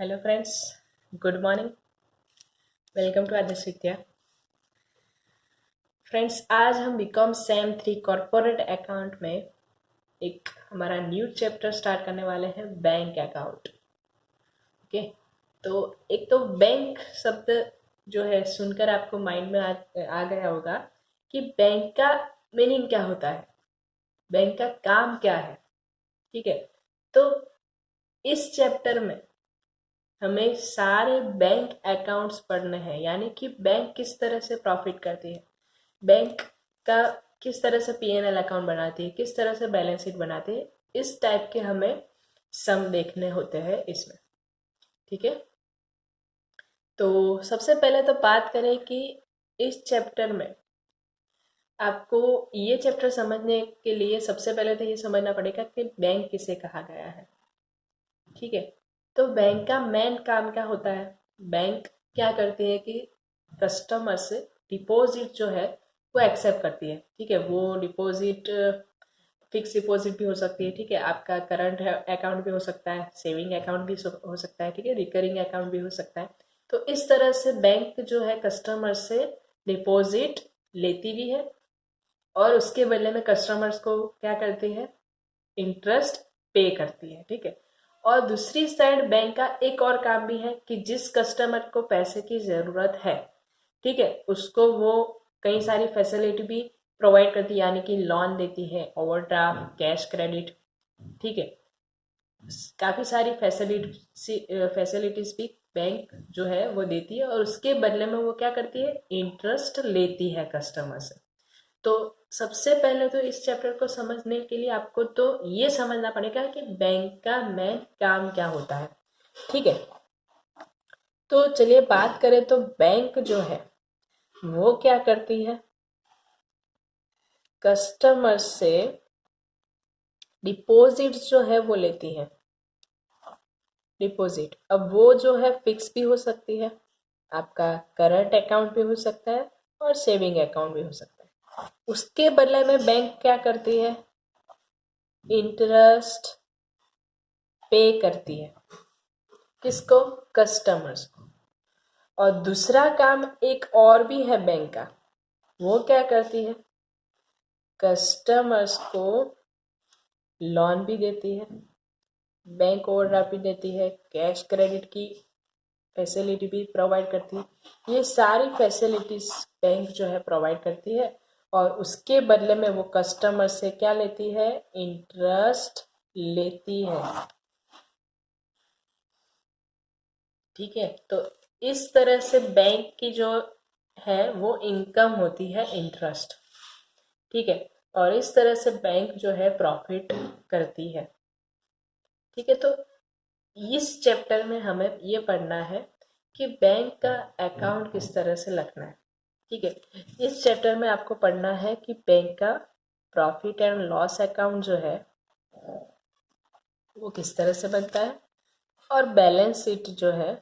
Hello friends, good morning. Welcome to Adarsh Vidya. Friends, आज हम BCom same 3 corporate account में एक हमारा न्यू चैप्टर स्टार्ट करने वाले हैं, बैंक अकाउंट। ओके, तो एक तो बैंक शब्द जो है सुनकर आपको माइंड में आ गया होगा कि बैंक का मीनिंग क्या होता है, बैंक का काम क्या है। ठीक है, तो इस चैप्टर में हमें सारे बैंक अकाउंट्स पढ़ने हैं, यानी कि बैंक किस तरह से प्रॉफिट करती है, बैंक का किस तरह से पीएनएल अकाउंट बनाती है, किस तरह से बैलेंस शीट बनाती है, इस टाइप के हमें सम देखने होते हैं इसमें। ठीक है, तो सबसे पहले तो बात करें कि इस चैप्टर में आपको ये चैप्टर समझने के लिए सबसे पहले तो ये समझना पड़ेगा कि बैंक किसे कहा गया है। ठीक है, तो बैंक का मेन काम क्या होता है। बैंक क्या करती है कि कस्टमर से डिपॉजिट जो है वो एक्सेप्ट करती है। ठीक है, वो डिपॉजिट फिक्स डिपॉजिट भी हो सकती है। ठीक है, आपका करंट अकाउंट भी हो सकता है, सेविंग अकाउंट भी हो सकता है। ठीक है, रिकरिंग अकाउंट भी हो सकता है। तो इस तरह से बैंक जो है कस्टमर से डिपॉजिट लेती भी है और उसके बदले में कस्टमर्स को क्या करती है, इंटरेस्ट पे करती है। ठीक है, और दूसरी साइड बैंक का एक और काम भी है कि जिस कस्टमर को पैसे की ज़रूरत है, ठीक है, उसको वो कई सारी फैसिलिटी भी प्रोवाइड करती है, यानी कि लोन देती है, ओवरड्राफ्ट, कैश क्रेडिट। ठीक है, काफ़ी सारी फैसिलिटीज भी बैंक जो है वो देती है और उसके बदले में वो क्या करती है, इंटरेस्ट लेती है कस्टमर से। तो सबसे पहले तो इस चैप्टर को समझने के लिए आपको तो ये समझना पड़ेगा कि बैंक का मेन काम क्या होता है। ठीक है, तो चलिए बात करें तो बैंक जो है वो क्या करती है, कस्टमर से डिपॉजिट जो है वो लेती है। डिपॉजिट अब वो जो है फिक्स भी हो सकती है, आपका करंट अकाउंट भी हो सकता है और सेविंग अकाउंट भी हो सकता है। उसके बदले में बैंक क्या करती है, इंटरेस्ट पे करती है। किसको, कस्टमर्स को। और दूसरा काम एक और भी है बैंक का, वो क्या करती है, कस्टमर्स को लोन भी देती है, बैंक ओवरड्राफ्ट भी देती है, कैश क्रेडिट की फैसिलिटी भी प्रोवाइड करती है। ये सारी फैसिलिटीज बैंक जो है प्रोवाइड करती है और उसके बदले में वो कस्टमर से क्या लेती है, इंटरेस्ट लेती है। ठीक है, तो इस तरह से बैंक की जो है वो इनकम होती है इंटरेस्ट। ठीक है, और इस तरह से बैंक जो है प्रॉफिट करती है। ठीक है, तो इस चैप्टर में हमें ये पढ़ना है कि बैंक का अकाउंट किस तरह से लगना है। ठीक है, इस चैप्टर में आपको पढ़ना है कि बैंक का प्रॉफिट एंड लॉस अकाउंट जो है वो किस तरह से बनता है और बैलेंस शीट जो है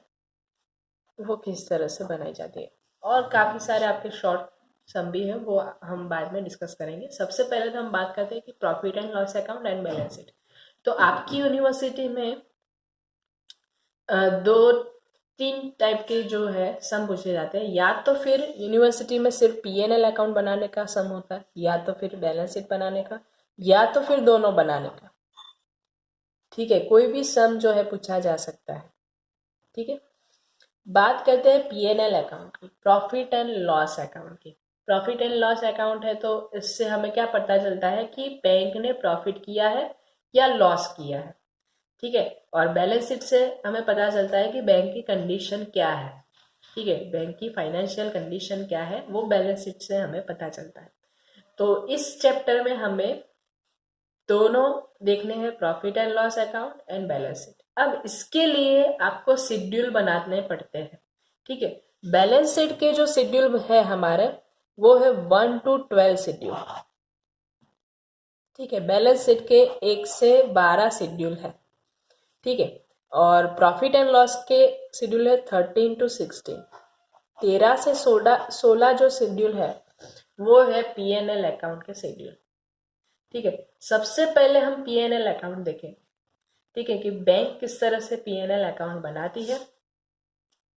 वो किस तरह से बनाई जाती है, और काफ़ी सारे आपके शॉर्ट सम भी है, वो हम बाद में डिस्कस करेंगे। सबसे पहले तो हम बात करते हैं कि profit and loss account and balance sheet. तो आपकी यूनिवर्सिटी में दो तीन टाइप के जो है सम पूछे जाते हैं। या तो फिर यूनिवर्सिटी में सिर्फ पीएनएल अकाउंट बनाने का सम होता है, या तो फिर बैलेंस शीट बनाने का, या तो फिर दोनों बनाने का। ठीक है, कोई भी सम जो है पूछा जा सकता है। ठीक है, बात करते हैं पीएनएल अकाउंट की, प्रॉफिट एंड लॉस अकाउंट की। प्रॉफिट एंड लॉस अकाउंट है तो इससे हमें क्या पता चलता है कि बैंक ने प्रॉफिट किया है या लॉस किया है। ठीक है, और बैलेंस शीट से हमें पता चलता है कि बैंक की कंडीशन क्या है। ठीक है, बैंक की फाइनेंशियल कंडीशन क्या है वो बैलेंस शीट से हमें पता चलता है। तो इस चैप्टर में हमें दोनों देखने हैं, profit and loss account and balance sheet. अब इसके लिए आपको शेड्यूल बनाने पड़ते हैं। ठीक है, बैलेंस शीट के जो शेड्यूल है हमारे वो है 1 to 12 शेड्यूल। ठीक है, बैलेंस शीट के 1 से 12 शेड्यूल है। ठीक है, और प्रॉफिट एंड लॉस के शेड्यूल है 13 to 16। 13 से 16 जो शेड्यूल है वो है पीएनएल अकाउंट के शेड्यूल। ठीक है, सबसे पहले हम पीएनएल अकाउंट देखें। ठीक है, कि बैंक किस तरह से P&L अकाउंट बनाती है,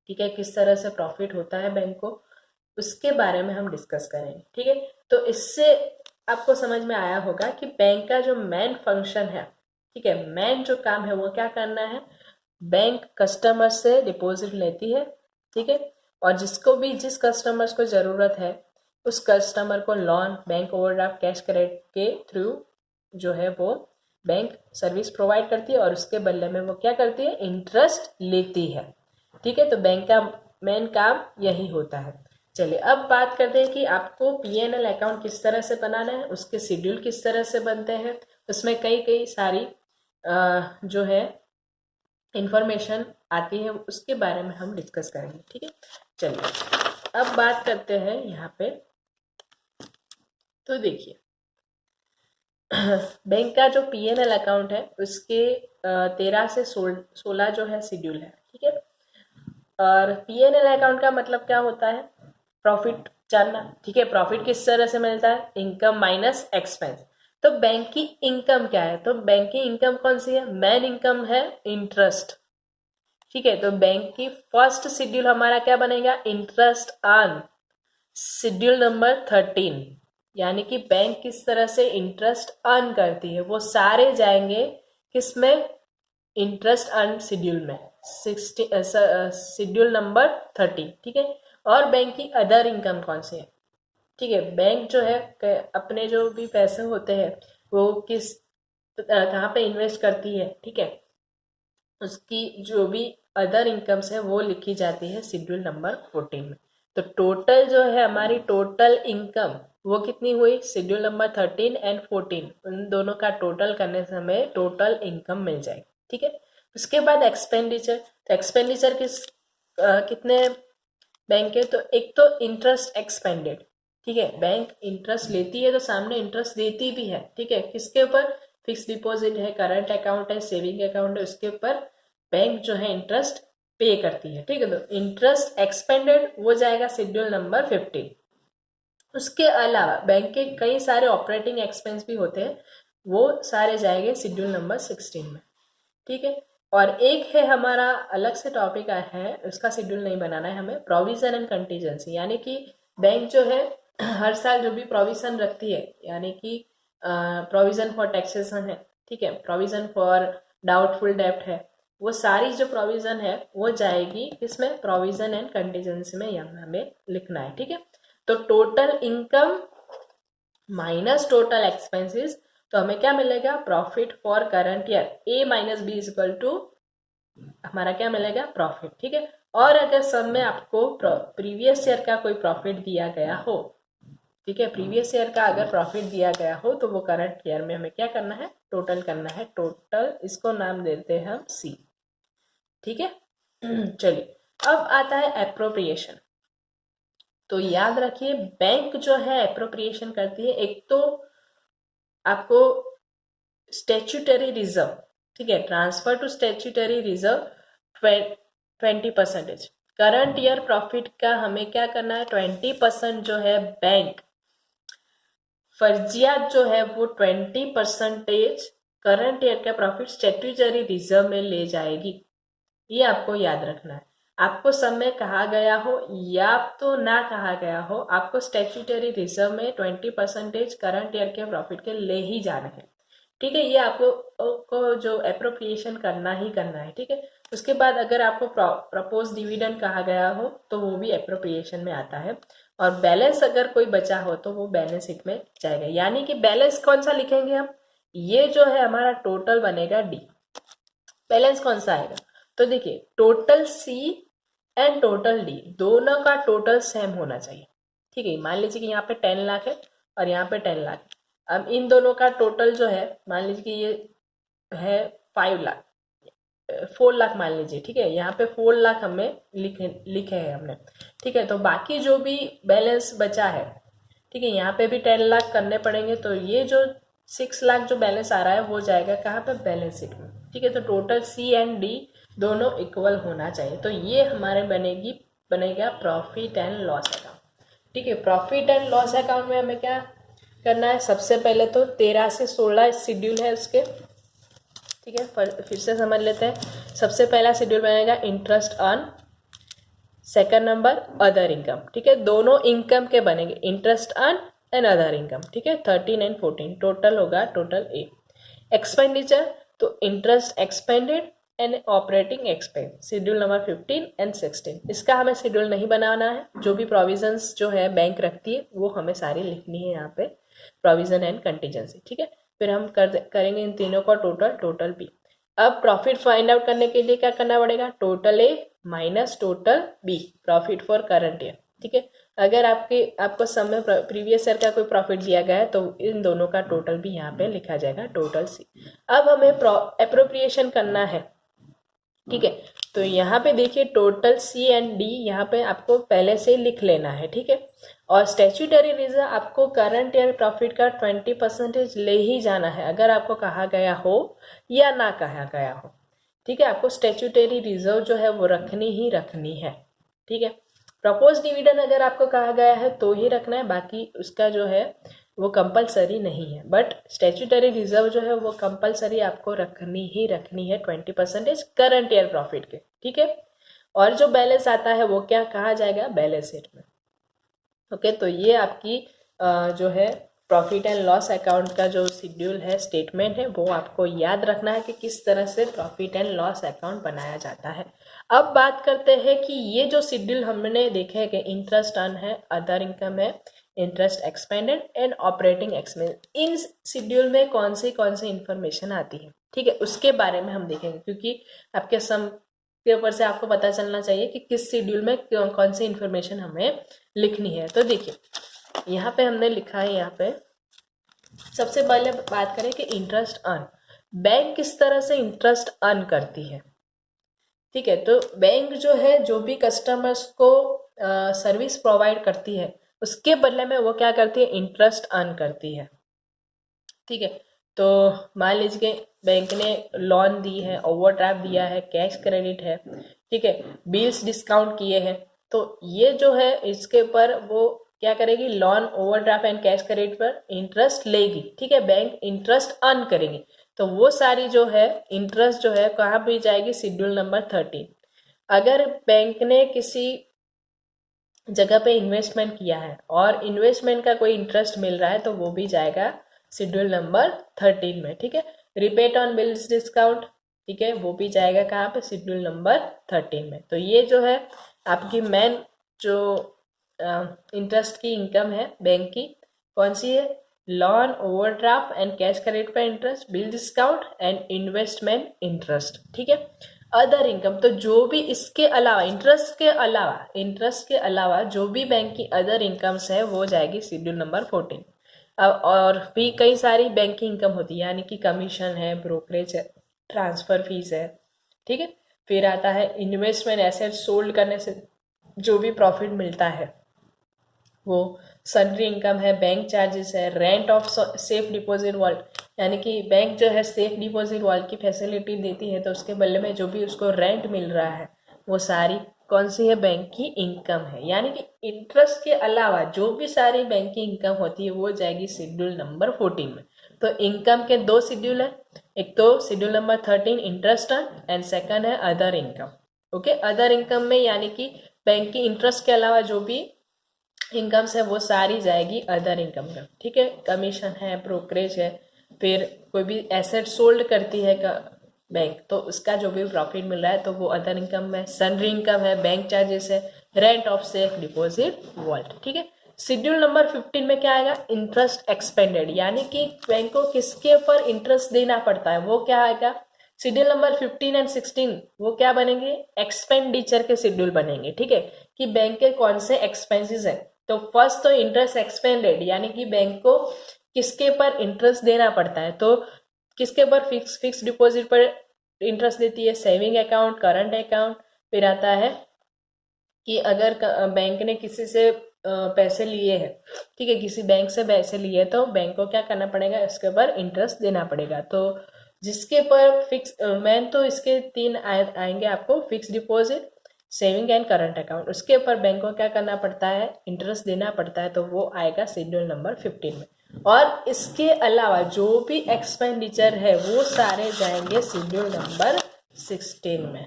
ठीक है, किस तरह से प्रॉफिट होता है बैंक को, उसके बारे में हम डिस्कस करेंगे। ठीक है, तो इससे आपको समझ में आया होगा कि बैंक का जो मेन फंक्शन है, ठीक है, मेन जो काम है वो क्या करना है, बैंक कस्टमर से डिपॉजिट लेती है, ठीक है, और जिस कस्टमर्स को ज़रूरत है उस कस्टमर को loan, bank overdraft, cash credit के थ्रू जो है वो बैंक सर्विस प्रोवाइड करती है और उसके बदले में वो क्या करती है, इंटरेस्ट लेती है। ठीक है, तो बैंक का मेन काम यही होता है। चलिए अब बात करते हैं कि आपको P&L अकाउंट किस तरह से बनाना है, उसके शेड्यूल किस तरह से बनते हैं, उसमें कई सारी जो है इंफॉर्मेशन आती है, उसके बारे में हम डिस्कस करेंगे। ठीक है, चलिए अब बात करते हैं यहाँ पे। तो देखिए बैंक का जो P&L अकाउंट है उसके 13 से 16 जो है शेड्यूल है। ठीक है, और P&L अकाउंट का मतलब क्या होता है, प्रॉफिट जानना। ठीक है, प्रॉफिट किस तरह से मिलता है, इनकम माइनस एक्सपेंस। तो बैंक की इनकम क्या है, तो बैंक की इनकम कौन सी है, मेन इनकम है इंटरेस्ट। ठीक है, तो बैंक की फर्स्ट शेड्यूल हमारा क्या बनेगा, इंटरेस्ट ऑन शेड्यूल नंबर 13, यानी कि बैंक किस तरह से इंटरेस्ट अर्न करती है, वो सारे जाएंगे किसमें, इंटरेस्ट अर्न शेड्यूल में, शेड्यूल नंबर 13। ठीक है, और बैंक की अदर इनकम कौन सी है, ठीक है, बैंक जो है अपने जो भी पैसे होते हैं वो कहाँ पे इन्वेस्ट करती है, ठीक है, उसकी जो भी अदर इनकम्स है वो लिखी जाती है शेड्यूल नंबर 14 में। तो टोटल जो है हमारी टोटल इनकम वो कितनी हुई, शेड्यूल नंबर 13 एंड 14 उन दोनों का टोटल करने से हमें टोटल इनकम मिल जाएगी। ठीक है, उसके बाद एक्सपेंडिचर, तो एक्सपेंडिचर कितने बैंक के, तो एक तो इंटरेस्ट एक्सपेंडेड। ठीक है, बैंक इंटरेस्ट लेती है तो सामने इंटरेस्ट देती भी है। ठीक है, किसके ऊपर, फिक्स डिपॉजिट है, करंट अकाउंट है, सेविंग अकाउंट है, उसके ऊपर बैंक जो है इंटरेस्ट पे करती है। ठीक है, तो इंटरेस्ट एक्सपेंडेड वो जाएगा शेड्यूल नंबर 15। उसके अलावा बैंक के कई सारे ऑपरेटिंग एक्सपेंस भी होते हैं, वो सारे जाएंगे शेड्यूल नंबर 16 में। ठीक है, और एक है हमारा अलग से टॉपिक है, उसका शेड्यूल नहीं बनाना है हमें, प्रोविजन एंड कंटीजेंसी, यानी कि बैंक जो है हर साल जो भी प्रोविजन रखती है, यानी कि प्रोविजन फॉर टैक्सेशन है, ठीक है, प्रोविजन फॉर डाउटफुल डेब्ट है, वो सारी जो प्रोविजन है वो जाएगी इसमें प्रोविजन एंड कंटीजेंसी में, यहाँ हमें लिखना है। ठीक है, तो total income minus total expenses, तो हमें क्या मिलेगा, profit for current year, A minus B is equal to हमारा क्या मिलेगा, प्रॉफिट। ठीक है, और अगर सब में आपको प्रीवियस ईयर का कोई प्रॉफिट दिया गया हो, ठीक है, प्रीवियस ईयर का अगर प्रॉफिट दिया गया हो तो वो करंट ईयर में हमें क्या करना है, टोटल करना है, टोटल इसको नाम देते हैं हम सी। ठीक है, चलिए अब आता है एप्रोप्रिएशन। तो याद रखिए बैंक जो है एप्रोप्रिएशन करती है, एक तो आपको स्टैट्यूटरी रिजर्व, ठीक है, transfer to statutory reserve 20%, current year profit का हमें क्या करना है, 20% जो है बैंक फर्जियात जो है वो 20% करंट ईयर का प्रॉफिट स्टैट्यूटरी रिजर्व में ले जाएगी। ये आपको याद रखना है, आपको सब में कहा गया हो या तो ना कहा गया हो, आपको स्टैट्यूटरी रिजर्व में 20% करंट ईयर के प्रॉफिट के ले ही जाना है। ठीक है, ये आपको जो एप्रोप्रिएशन करना ही करना है। ठीक है, उसके बाद अगर आपको प्रपोज डिविडेंड कहा गया हो तो वो भी एप्रोप्रिएशन में आता है, और बैलेंस अगर कोई बचा हो तो वो बैलेंस शीट में जाएगा। यानी कि बैलेंस कौन सा लिखेंगे हम, ये जो है हमारा टोटल बनेगा डी, बैलेंस कौन सा आएगा, तो देखिए total C and total D दोनों का टोटल सेम होना चाहिए। ठीक है, मान लीजिए कि यहाँ पे 10 लाख है और यहाँ पे 10 लाख है, अब इन दोनों का टोटल जो है मान लीजिए कि ये है 5 लाख, 4 लाख मान लीजिए। ठीक है, यहाँ पे 4 लाख हमें लिखे हैं हमने। ठीक है, तो बाकी जो भी बैलेंस बचा है, ठीक है, यहाँ पे भी 10 लाख करने पड़ेंगे, तो ये जो 6 लाख जो बैलेंस आ रहा है वो जाएगा कहाँ पे, बैलेंस शीट में। ठीक है, तो टोटल सी एंड डी दोनों इक्वल होना चाहिए, तो ये हमारे बनेगा प्रॉफिट एंड लॉस अकाउंट। ठीक है, प्रॉफिट एंड लॉस अकाउंट में हमें क्या करना है, सबसे पहले तो 13 से 16 शेड्यूल है उसके, ठीक है, फिर से समझ लेते हैं। सबसे पहला शेड्यूल बनेगा interest earn, second number other income. ठीक है, दोनों इनकम के बनेंगे, interest earn and other income. ठीक है, 13 एंड 14 टोटल होगा, टोटल ए। एक्सपेंडिचर तो interest expanded and operating expense, schedule number 15 and 16। इसका हमें शेड्यूल नहीं बनाना है, जो भी प्रोविजंस जो है बैंक रखती है वो हमें सारी लिखनी है यहाँ पे, प्रोविजन एंड कंटीजेंसी। ठीक है, फिर हम करेंगे इन तीनों का टोटल बी। अब प्रॉफिट फाइंड आउट करने के लिए क्या करना पड़ेगा, total A minus total B, profit for current year. ठीक है, अगर आपको सम में प्रीवियस ईयर का कोई प्रॉफिट दिया गया है तो इन दोनों का टोटल भी यहाँ पे लिखा जाएगा, टोटल सी। अब हमें अप्रोप्रिएशन करना है। ठीक है, तो यहाँ पे देखिए टोटल सी एंड डी यहाँ पे आपको पहले से लिख लेना है। ठीक है, और स्टैट्यूटरी रिजर्व आपको करंट ईयर प्रॉफिट का 20% ले ही जाना है, अगर आपको कहा गया हो या ना कहा गया हो। ठीक है, आपको स्टैट्यूटरी रिजर्व जो है वो रखनी ही रखनी है। ठीक है, प्रपोज डिविडेंड अगर आपको कहा गया है तो ही रखना है, बाकी उसका जो है वो कंपलसरी नहीं है, बट स्टैट्यूटरी रिजर्व जो है वो कंपलसरी आपको रखनी ही रखनी है 20% करंट ईयर प्रॉफिट के। ठीक है, और जो बैलेंस आता है वो क्या कहा जाएगा, बैलेंस शीट में। ओके, तो ये आपकी जो है प्रॉफिट एंड लॉस अकाउंट का जो शेड्यूल है, स्टेटमेंट है, वो आपको याद रखना है कि किस तरह से प्रॉफिट एंड लॉस अकाउंट बनाया जाता है। अब बात करते हैं कि ये जो शेड्यूल हमने देखे हैं कि इंटरेस्ट अर्न है, अदर इनकम है, interest expanded and operating expense, in schedule में कौन सी इंफॉर्मेशन आती है। ठीक है, उसके बारे में हम देखेंगे, क्योंकि आपके सम के ऊपर से आपको पता चलना चाहिए कि किस शेड्यूल में कौन सी इंफॉर्मेशन हमें लिखनी है। तो देखिए यहाँ पे हमने लिखा है, यहाँ पे सबसे पहले बात करें कि इंटरेस्ट अर्न, बैंक किस तरह से इंटरेस्ट अर्न करती है। ठीक है, तो बैंक जो है जो भी कस्टमर्स को सर्विस प्रोवाइड करती है उसके बदले में वो क्या करती है, इंटरेस्ट अर्न करती है। ठीक है, तो मान लीजिए बैंक ने लोन दी है, ओवरड्राफ्ट दिया है, कैश क्रेडिट है, ठीक है, बिल्स डिस्काउंट किए हैं, तो ये जो है इसके ऊपर वो क्या करेगी, loan, overdraft and cash credit पर इंटरेस्ट लेगी। ठीक है, बैंक इंटरेस्ट अर्न करेगी, तो वो सारी जो है इंटरेस्ट जो है कहाँ भी जाएगी, शेड्यूल नंबर 13। अगर बैंक ने किसी जगह पे इन्वेस्टमेंट किया है और इन्वेस्टमेंट का कोई इंटरेस्ट मिल रहा है तो वो भी जाएगा शेड्यूल नंबर 13 में। ठीक है, रिपेट ऑन बिल्स डिस्काउंट, ठीक है, वो भी जाएगा कहाँ पे, शेड्यूल नंबर 13 में। तो ये जो है आपकी मेन जो इंटरेस्ट की इनकम है बैंक की, कौन सी है, loan, overdraft and cash credit पर interest, bill discount and investment interest. ठीक है, अदर इनकम तो जो भी इसके अलावा इंटरेस्ट के अलावा जो भी बैंक की अदर इनकम्स है वो जाएगी शेड्यूल नंबर 14। अब और भी कई सारी बैंक की इनकम होती है, यानी कि कमीशन है, ब्रोकरेज है, ट्रांसफर फीस है। ठीक है, फिर आता है इन्वेस्टमेंट एसेट सोल्ड करने से जो भी प्रॉफिट मिलता है वो, सन्ड्री इनकम है, बैंक चार्जेस है, rent of safe deposit vault, यानी कि बैंक जो है सेफ डिपॉजिट वॉल्ट की फैसिलिटी देती है तो उसके बदले में जो भी उसको रेंट मिल रहा है वो सारी कौन सी है, बैंक की इनकम है। यानी कि इंटरेस्ट के अलावा जो भी सारी बैंक की इनकम होती है वो जाएगी शेड्यूल नंबर 14 में। तो इनकम के दो शेड्यूल है, एक तो schedule number 13 interest and second है other income. Okay, other income में यानी कि बैंक की इंटरेस्ट के अलावा जो भी इनकम्स है वो सारी जाएगी अदर इनकम में। ठीक है, कमीशन है, ब्रोकरेज है, फिर कोई भी एसेट सोल्ड करती है बैंक तो उसका जो भी प्रॉफिट मिल रहा है तो वो अदर इनकम में, सन्ड्री इनकम है, बैंक चार्जेस है, rent of safe deposit vault. ठीक है, शेड्यूल नंबर 15 में क्या आएगा, इंटरेस्ट एक्सपेंडेड, यानी कि बैंक को किसके ऊपर इंटरेस्ट देना पड़ता है वो क्या आएगा, शेड्यूल नंबर 15 एंड 16 वो क्या बनेंगे, एक्सपेंडिचर के शेड्यूल बनेंगे। ठीक है, कि बैंक के कौन से एक्सपेंसेस है, तो फर्स्ट तो इंटरेस्ट एक्सपेंडेड, यानी कि बैंक को किसके पर इंटरेस्ट देना पड़ता है, तो किसके पर, फिक्स डिपॉजिट पर इंटरेस्ट देती है, सेविंग अकाउंट, करंट अकाउंट। फिर आता है कि अगर बैंक ने किसी से पैसे लिए हैं, ठीक है, किसी बैंक से पैसे लिए तो बैंक को क्या करना पड़ेगा, इसके ऊपर इंटरेस्ट देना पड़ेगा। तो जिसके पर फिक्स, मेन तो इसके तीन आएंगे आपको, fix deposit, saving and current account, उसके ऊपर बैंक को क्या करना पड़ता है, इंटरेस्ट देना पड़ता है, तो वो आएगा शेड्यूल नंबर 15 में। और इसके अलावा जो भी एक्सपेंडिचर है वो सारे जाएंगे शेड्यूल नंबर 16 में,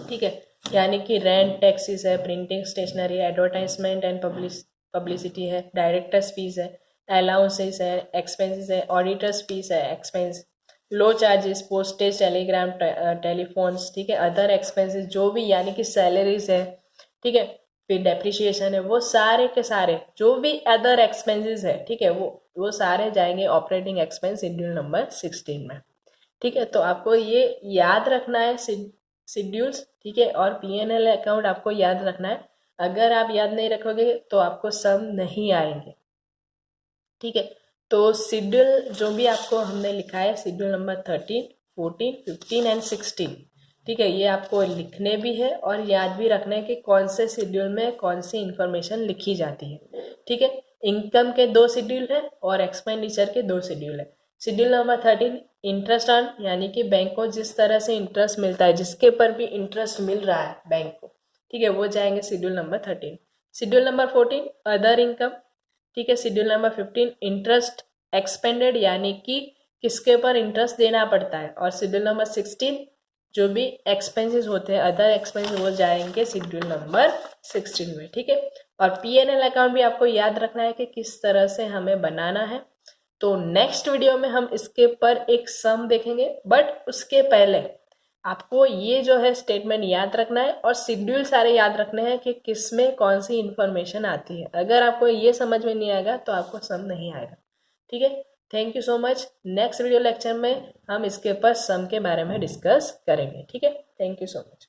ठीक है। यानी कि रेंट, टैक्सेस है, printing, stationery, advertisement and publicity है, डायरेक्टर्स फीस है, अलाउंसेस है, एक्सपेंसेस है, ऑडिटर्स फीस है, expense, law charges, postage, telegram, telephones, ठीक है, अदर एक्सपेंसेस जो भी यानी कि सैलरीज है, ठीक है, फिर डेप्रिसिएशन है, वो सारे के सारे जो भी अदर एक्सपेंसेस है, ठीक है, वो सारे जाएंगे ऑपरेटिंग एक्सपेंस शेड्यूल नंबर 16 में, ठीक है। तो आपको ये याद रखना है शेड्यूल्स, ठीक है, और पीएनएल अकाउंट आपको याद रखना है। अगर आप याद नहीं रखोगे तो आपको सम नहीं आएंगे, ठीक है। तो शेड्यूल जो भी आपको हमने लिखा है, शेड्यूल नंबर 13, 14, 15 एंड 16, ठीक है, ये आपको लिखने भी है और याद भी रखना है कि कौन से शेड्यूल में कौन सी इंफॉर्मेशन लिखी जाती है, ठीक है। इनकम के 2 शेड्यूल है और एक्सपेंडिचर के 2 शेड्यूल है। शेड्यूल नंबर 13 इंटरेस्ट ऑन, यानी कि बैंक को जिस तरह से इंटरेस्ट मिलता है, जिसके ऊपर भी इंटरेस्ट मिल रहा है बैंक को, ठीक है, वो जाएंगे schedule number 13। Schedule number 14 other income, ठीक है। शेड्यूल नंबर 15 इंटरेस्ट एक्सपेंडेड, यानी कि किसके ऊपर इंटरेस्ट देना पड़ता है। और शेड्यूल नंबर 16 जो भी एक्सपेंसेस होते हैं, अदर एक्सपेंसेस, वो जाएंगे शेड्यूल नंबर 16 में, ठीक है। और पीएनएल अकाउंट भी आपको याद रखना है कि किस तरह से हमें बनाना है। तो नेक्स्ट वीडियो में हम इसके ऊपर एक सम देखेंगे, बट उसके पहले आपको ये जो है स्टेटमेंट याद रखना है और शेड्यूल सारे याद रखने हैं कि किस में कौन सी इंफॉर्मेशन आती है। अगर आपको ये समझ में नहीं आएगा तो आपको सम नहीं आएगा, ठीक है। Thank you so much. Next video lecture में हम इसके ऊपर सम के बारे में डिस्कस करेंगे, ठीक है। Thank you so much.